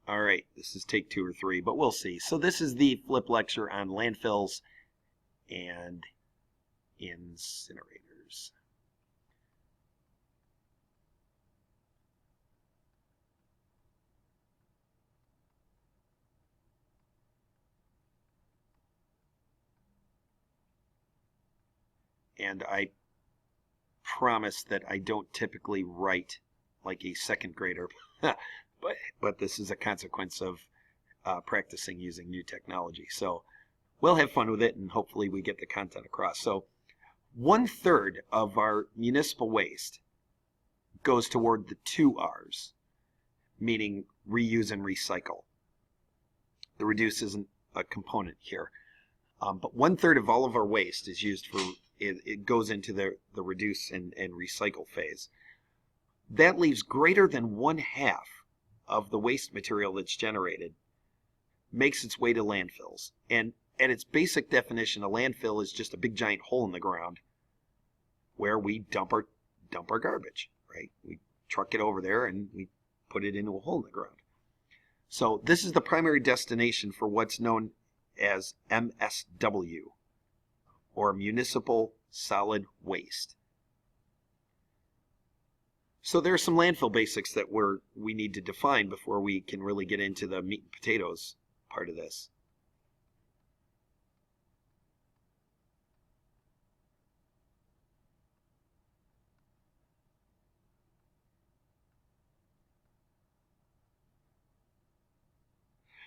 All right, this is take 2 or 3, but we'll see. So this is the flip lecture on landfills and incinerators. And I promise that I don't typically write like a second grader, but this is a consequence of practicing using new technology. So we'll have fun with it, and hopefully we get the content across. So 1/3 of our municipal waste goes toward the 2 R's, meaning reuse and recycle. The reduce isn't a component here. But 1/3 of all of our waste is used for, it goes into the reduce and recycle phase. That leaves greater than 1/2 of the waste material that's generated makes its way to landfills. And at its basic definition, a landfill is just a big giant hole in the ground where we dump our garbage, right? We truck it over there and we put it into a hole in the ground. So this is the primary destination for what's known as MSW, or municipal solid waste. So there are some landfill basics that we need to define before we can really get into the meat and potatoes part of this.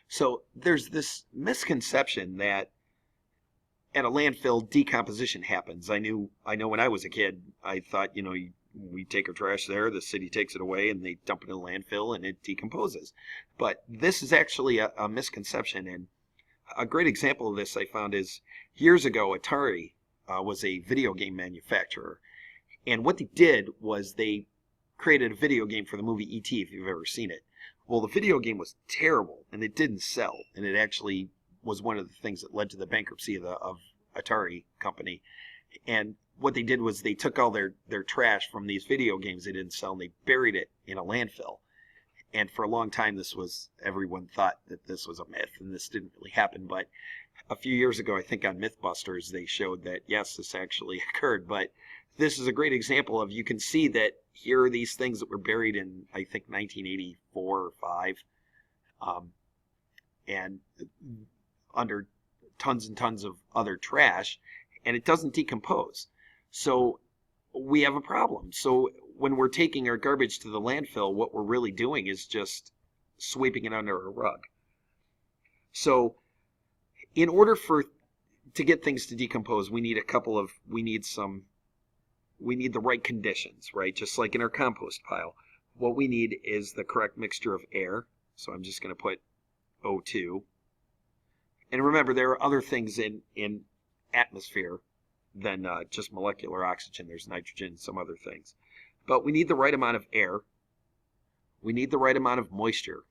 So there's this misconception that at a landfill decomposition happens. I know when I was a kid, I thought, we take our trash there, the city takes it away, and they dump it in a landfill, and it decomposes. But this is actually a misconception, and a great example of this I found is years ago, Atari was a video game manufacturer, and what they did was they created a video game for the movie E.T., if you've ever seen it. Well, the video game was terrible, and it didn't sell, and it actually was one of the things that led to the bankruptcy of Atari company. And what they did was they took all their trash from these video games they didn't sell, and they buried it in a landfill. And for a long time, everyone thought that this was a myth, and this didn't really happen. But a few years ago, I think on Mythbusters, they showed that, yes, this actually occurred. But this is a great example of, you can see that here are these things that were buried in, I think, 1984 or 5, and under tons and tons of other trash, and it doesn't decompose. So we have a problem. So when we're taking our garbage to the landfill, what we're really doing is just sweeping it under a rug. So in order to get things to decompose, we need the right conditions, right? Just like in our compost pile. What we need is the correct mixture of air. So I'm just going to put O2. And remember, there are other things in atmosphere than just molecular oxygen. There's nitrogen, some other things. But we need the right amount of air. We need the right amount of moisture.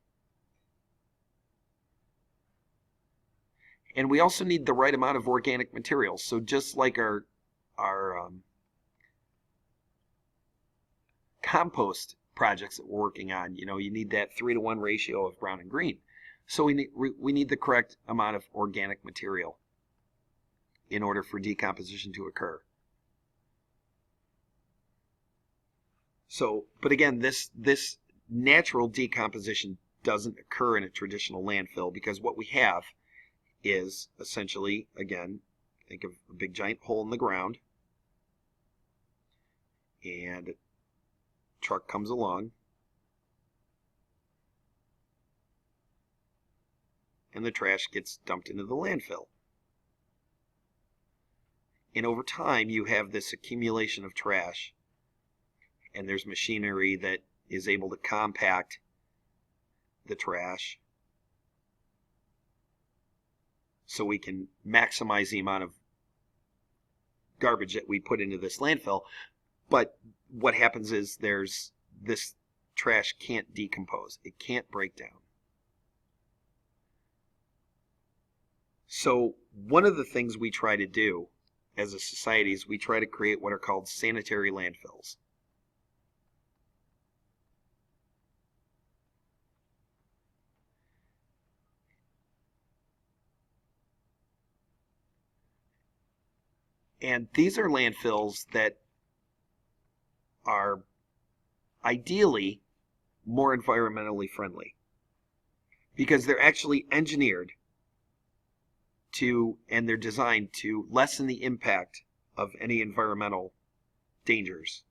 And we also need the right amount of organic materials. So just like our compost projects that we're working on, you need that 3-to-1 ratio of brown and green. So we need the correct amount of organic material in order for decomposition to occur. So, but again, this natural decomposition doesn't occur in a traditional landfill, because what we have is essentially, again, think of a big giant hole in the ground, and a truck comes along, and the trash gets dumped into the landfill. And over time, you have this accumulation of trash, and there's machinery that is able to compact the trash so we can maximize the amount of garbage that we put into this landfill. But what happens is this trash can't decompose. It can't break down. So one of the things we try to do as a society is we try to create what are called sanitary landfills. And these are landfills that are ideally more environmentally friendly because they're actually engineered to, and they're designed to lessen the impact of any environmental dangers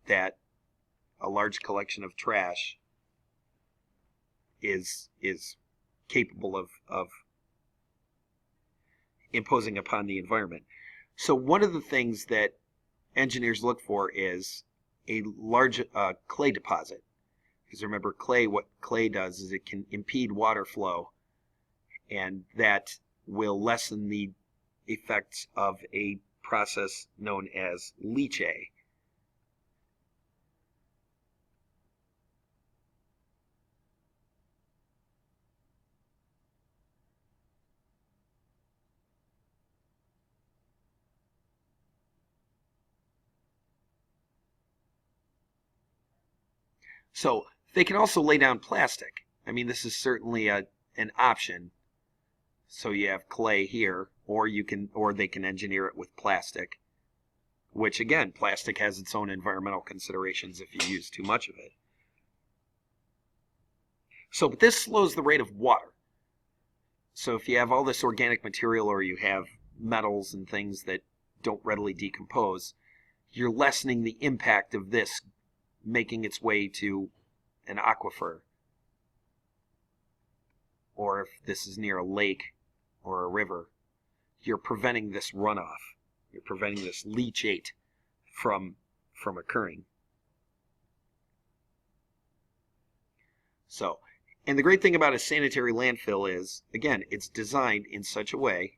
that a large collection of trash is capable of imposing upon the environment. So one of the things that engineers look for is a large clay deposit. Because remember, what clay does is it can impede water flow, and that will lessen the effects of a process known as leachate. So they can also lay down plastic. I mean, this is certainly an option. So you have clay here, or they can engineer it with plastic, which again, plastic has its own environmental considerations if you use too much of it. So but this slows the rate of water. So if you have all this organic material, or you have metals and things that don't readily decompose, you're lessening the impact of this making its way to an aquifer, or if this is near a lake or a river, you're preventing this runoff. You're preventing this leachate from occurring. So, and the great thing about a sanitary landfill is, again, it's designed in such a way,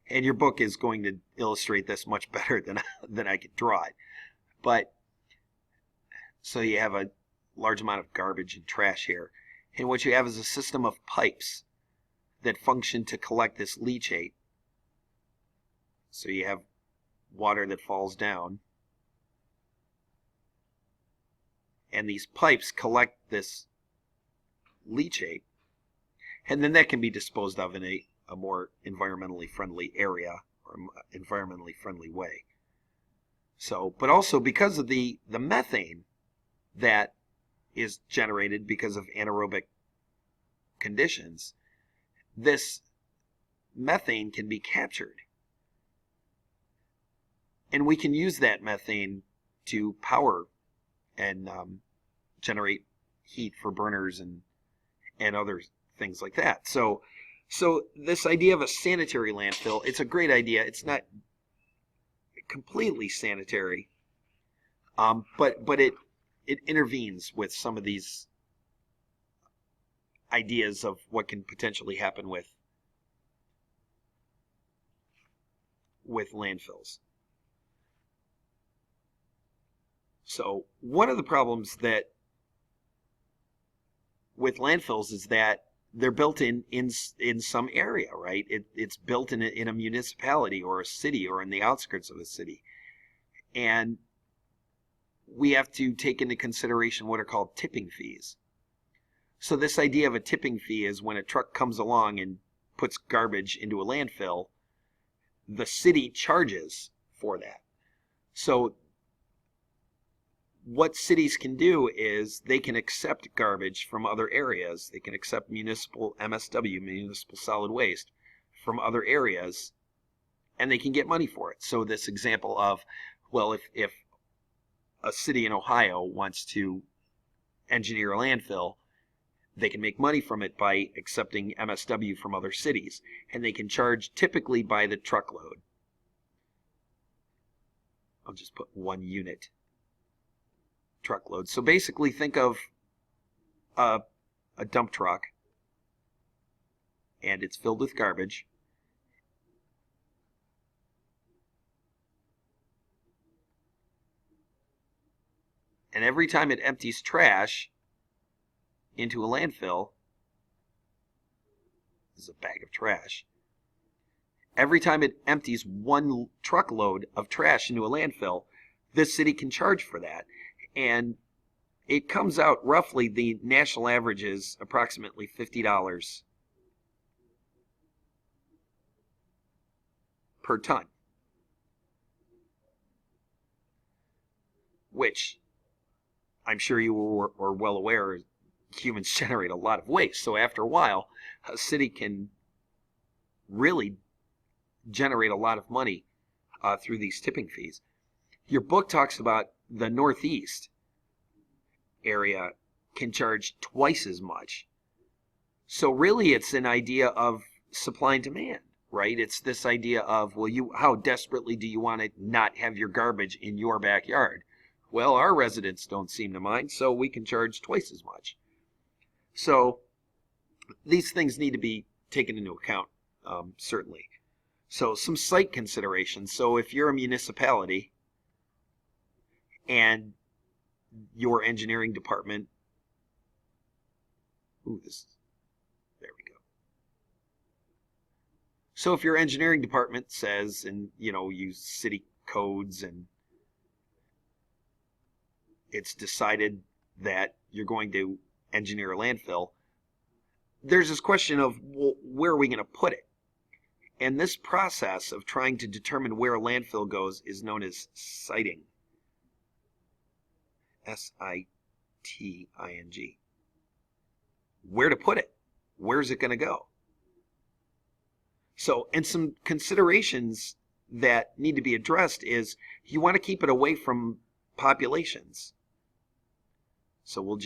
and your book is going to illustrate this much better than I could draw it. But so you have a large amount of garbage and trash here, and what you have is a system of pipes that function to collect this leachate. So you have water that falls down, and these pipes collect this leachate, and then that can be disposed of in a more environmentally friendly area or environmentally friendly way. So, but also because of the methane that is generated because of anaerobic conditions, this methane can be captured. And we can use that methane to power and generate heat for burners and other things like that. So this idea of a sanitary landfill, it's a great idea. It's not completely sanitary, but it intervenes with some of these ideas of what can potentially happen with landfills. So one of the problems that with landfills is that they're built in some area, right? It's built in a municipality or a city or in the outskirts of a city. And we have to take into consideration what are called tipping fees. So this idea of a tipping fee is when a truck comes along and puts garbage into a landfill, the city charges for that. So what cities can do is they can accept garbage from other areas. They can accept municipal MSW, municipal solid waste, from other areas, and they can get money for it. So this example of, well, if a city in Ohio wants to engineer a landfill, they can make money from it by accepting MSW from other cities, and they can charge typically by the truckload. I'll just put 1 unit. Truckload. So basically think of a dump truck, and it's filled with garbage, and every time it empties trash into a landfill, this is a bag of trash, every time it empties 1 truckload of trash into a landfill, this city can charge for that. And it comes out roughly, the national average is approximately $50 per ton. which I'm sure you are well aware, humans generate a lot of waste. So after a while, a city can really generate a lot of money through these tipping fees. Your book talks about the Northeast area can charge twice as much. So really it's an idea of supply and demand, right? It's this idea of, well, how desperately do you want to not have your garbage in your backyard? Well, our residents don't seem to mind, so we can charge twice as much. So these things need to be taken into account, certainly. So some site considerations. So if you're a municipality and your engineering department, there we go. So if your engineering department says, and use city codes, and it's decided that you're going to engineer a landfill, there's this question of, well, where are we going to put it? And this process of trying to determine where a landfill goes is known as siting. S-I-T-I-N-G. Where to put it? Where's it going to go? So, and some considerations that need to be addressed is you want to keep it away from populations. So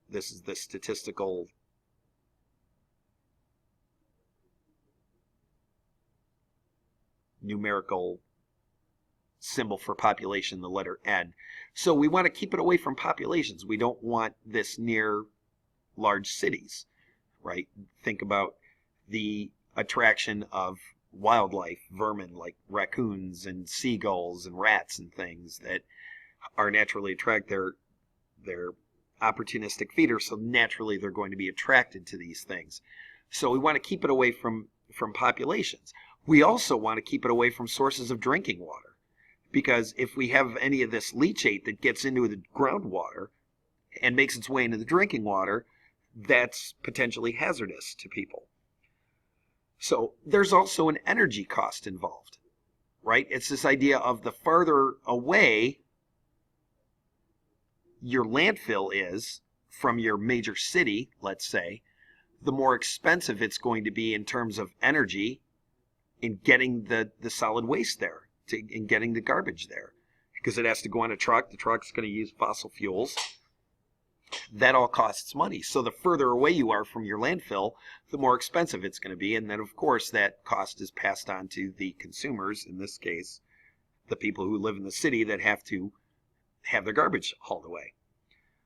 this is the statistical numerical symbol for population, the letter N. So we want to keep it away from populations. We don't want this near large cities, right? Think about the attraction of wildlife, vermin like raccoons and seagulls and rats and things that are naturally they're opportunistic feeders, so naturally they're going to be attracted to these things. So we want to keep it away from populations. We also want to keep it away from sources of drinking water, because if we have any of this leachate that gets into the groundwater and makes its way into the drinking water, that's potentially hazardous to people. So there's also an energy cost involved, right? It's this idea of the farther away your landfill is from your major city, let's say, the more expensive it's going to be in terms of energy in getting the solid waste there, in getting the garbage there, because it has to go on a truck. The truck's going to use fossil fuels. That all costs money. So the further away you are from your landfill, the more expensive it's going to be. And then, of course, that cost is passed on to the consumers, in this case, the people who live in the city that have to have their garbage hauled away.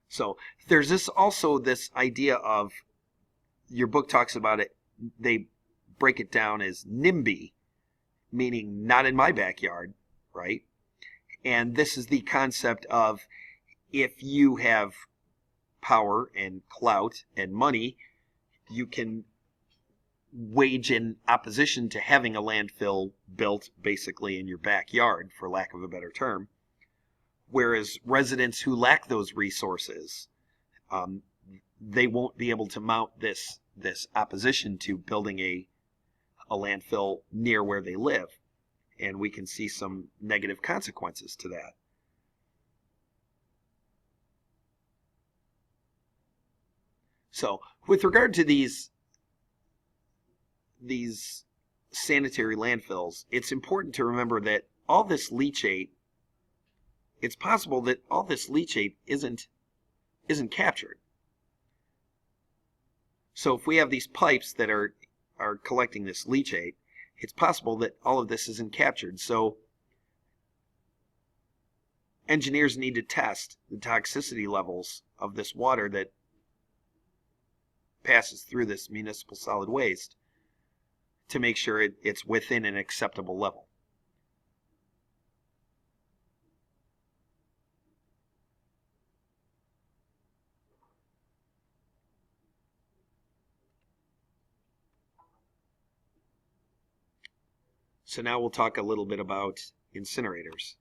So there's also this idea of, your book talks about it, they break it down as NIMBY, meaning not in my backyard, right? And this is the concept of, if you have power and clout and money, you can wage in opposition to having a landfill built basically in your backyard, for lack of a better term. Whereas residents who lack those resources, they won't be able to mount this opposition to building a landfill near where they live. And we can see some negative consequences to that. So with regard to these sanitary landfills, it's important to remember that all this leachate, it's possible that all this leachate isn't captured. So if we have these pipes that are collecting this leachate, it's possible that all of this isn't captured. So engineers need to test the toxicity levels of this water that passes through this municipal solid waste to make sure it's within an acceptable level. So now we'll talk a little bit about incinerators.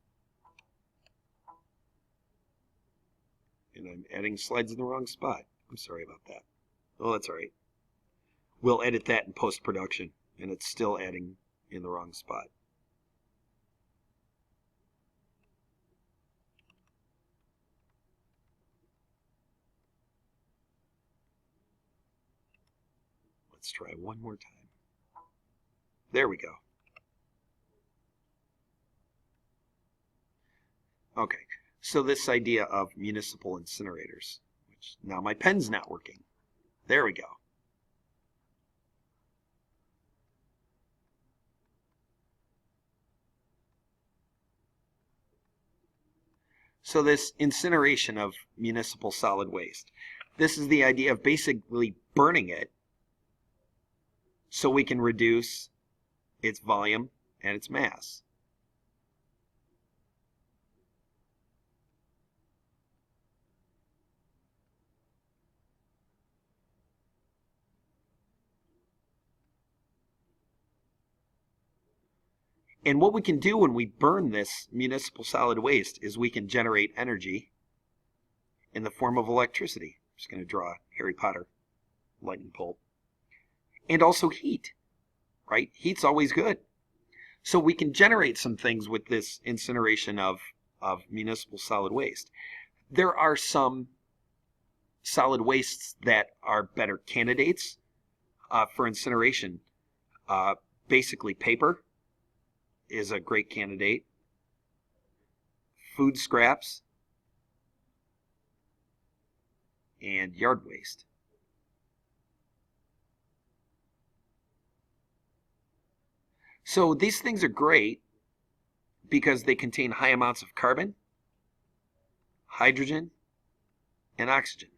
And I'm adding slides in the wrong spot. I'm sorry about that. Oh, that's all right. We'll edit that in post-production, and it's still adding in the wrong spot. Let's try one more time. There we go. Okay, so this idea of municipal incinerators, which now my pen's not working. There we go. So this incineration of municipal solid waste, this is the idea of basically burning it so we can reduce its volume and its mass. And what we can do when we burn this municipal solid waste is we can generate energy in the form of electricity. I'm just going to draw Harry Potter lightning bolt. And also heat, right? Heat's always good. So we can generate some things with this incineration of municipal solid waste. There are some solid wastes that are better candidates for incineration. Basically paper is a great candidate. Food scraps and yard waste. So these things are great because they contain high amounts of carbon, hydrogen, and oxygen.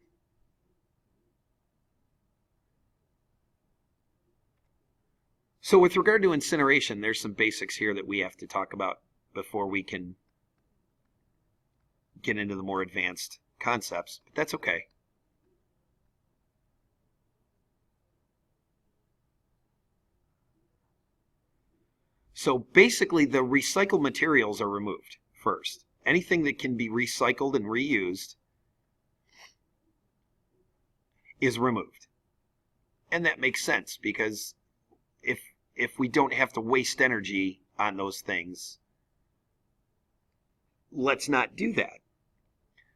So with regard to incineration, there's some basics here that we have to talk about before we can get into the more advanced concepts, but that's okay. So basically the recycled materials are removed first. Anything that can be recycled and reused is removed. And that makes sense because if we don't have to waste energy on those things, let's not do that.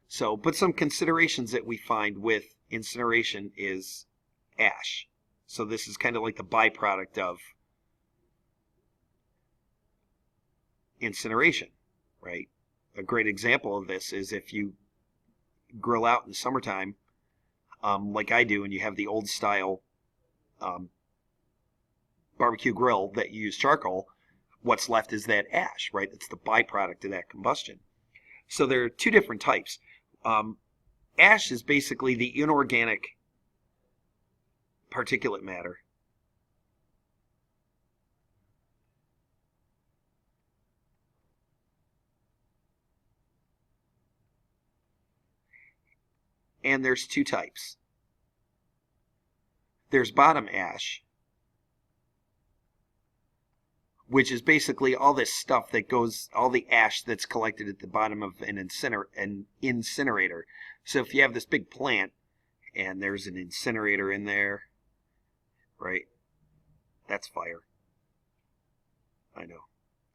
So, but some considerations that we find with incineration is ash. So this is kind of like the byproduct of incineration, right? A great example of this is if you grill out in the summertime, like I do, and you have the old style barbecue grill that you use charcoal, what's left is that ash, right? It's the byproduct of that combustion. So there are two different types. Ash is basically the inorganic particulate matter and there's two types. There's bottom ash, which is basically all this stuff that goes, all the ash that's collected at the bottom of an incinerator. So if you have this big plant and there's an incinerator in there, right, that's fire. I know.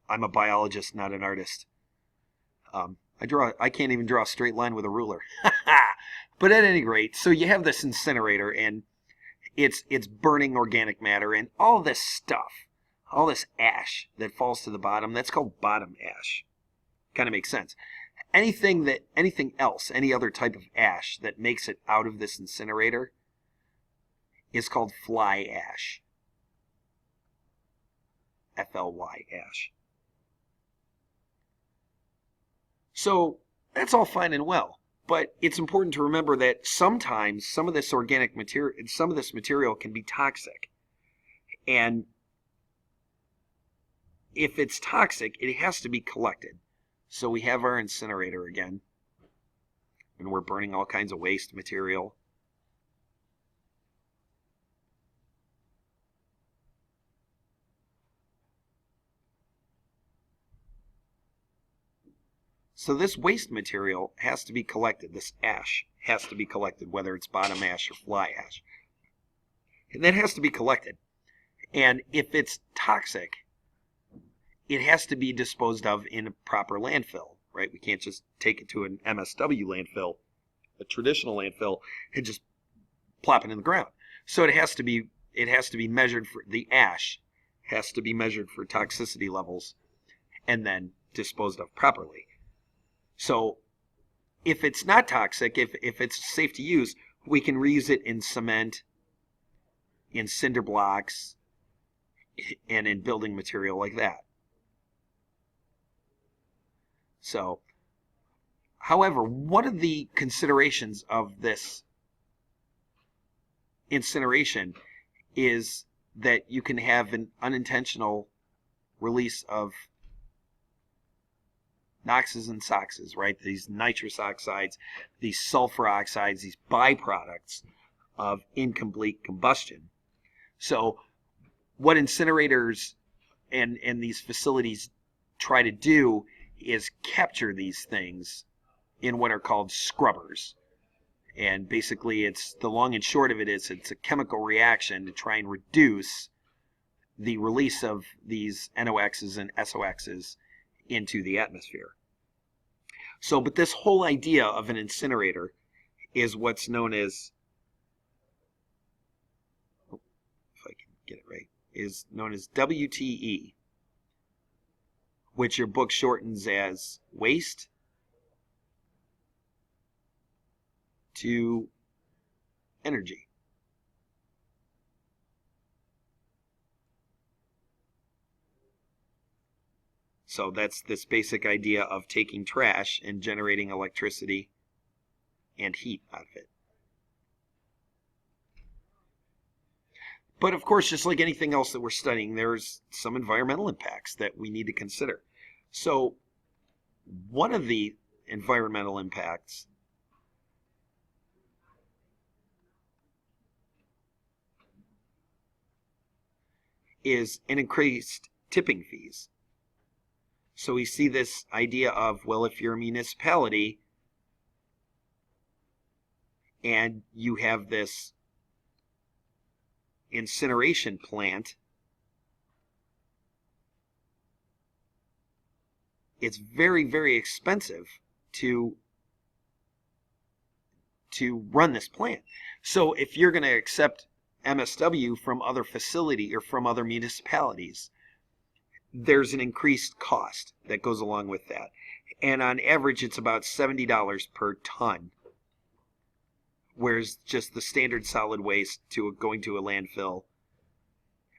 I'm a biologist, not an artist. I can't even draw a straight line with a ruler. But at any rate, so you have this incinerator and it's burning organic matter and all this stuff, all this ash that falls to the bottom, that's called bottom ash. Kind of makes sense. Anything else, any other type of ash that makes it out of this incinerator is called fly ash. F-L-Y ash. So that's all fine and well, but it's important to remember that sometimes some of this organic material, some of this material can be toxic. And if it's toxic, it has to be collected. So we have our incinerator again, and we're burning all kinds of waste material. So this waste material has to be collected. This ash has to be collected, whether it's bottom ash or fly ash. And that has to be collected. And if it's toxic, it has to be disposed of in a proper landfill, right? We can't just take it to an MSW landfill, a traditional landfill, and just plop it in the ground. So it has to be it has to be measured for the ash has to be measured for toxicity levels and then disposed of properly. So if it's not toxic, if it's safe to use, we can reuse it in cement, in cinder blocks, and in building material like that. So, however, one of the considerations of this incineration is that you can have an unintentional release of NOxes and SOxes, right? These nitrous oxides, these sulfur oxides, these byproducts of incomplete combustion. So what incinerators and these facilities try to do is capture these things in what are called scrubbers. And basically, it's the long and short of it is it's a chemical reaction to try and reduce the release of these NOx's and SOx's into the atmosphere. So, but this whole idea of an incinerator is what's known as, if I can get it right, is known as WTE, which your book shortens as waste to energy. So that's this basic idea of taking trash and generating electricity and heat out of it. But of course, just like anything else that we're studying, there's some environmental impacts that we need to consider. So one of the environmental impacts is an increased tipping fees. So we see this idea of, well, if you're a municipality and you have this incineration plant, it's very, very expensive to run this plant. So if you're going to accept MSW from other facility or from other municipalities, there's an increased cost that goes along with that. And on average, it's about $70 per ton, whereas just the standard solid waste going to a landfill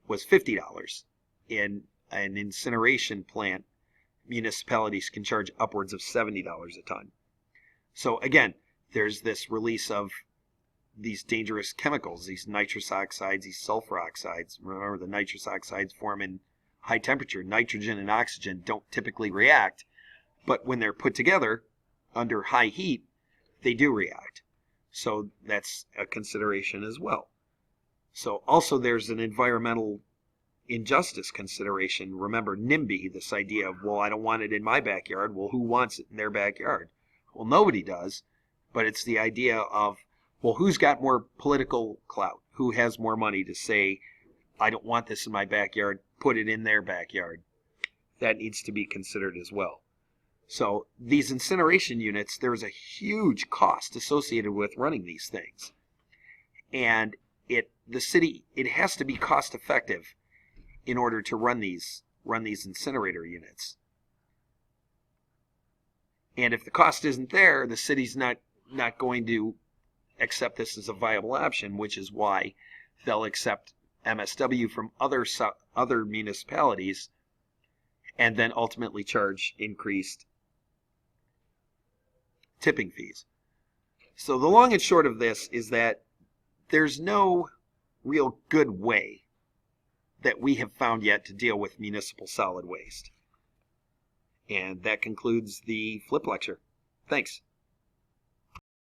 was $50. In an incineration plant, municipalities can charge upwards of $70 a ton. So again, there's this release of these dangerous chemicals, these nitrous oxides, these sulfur oxides. Remember, the nitrous oxides form in high temperature. Nitrogen and oxygen don't typically react, but when they're put together under high heat, they do react. So that's a consideration as well. So also there's an environmental injustice consideration. Remember NIMBY, this idea of, well, I don't want it in my backyard. Well, who wants it in their backyard? Well, nobody does, but it's the idea of, well, who's got more political clout? Who has more money to say, I don't want this in my backyard, put it in their backyard? That needs to be considered as well. So these incineration units, there's a huge cost associated with running these things. And the city, it has to be cost effective in order to run these incinerator units. And if the cost isn't there, the city's not going to accept this as a viable option, which is why they'll accept MSW from other municipalities and then ultimately charge increased tipping fees. So the long and short of this is that there's no real good way that we have found yet to deal with municipal solid waste. And that concludes the Flip Lecture. Thanks.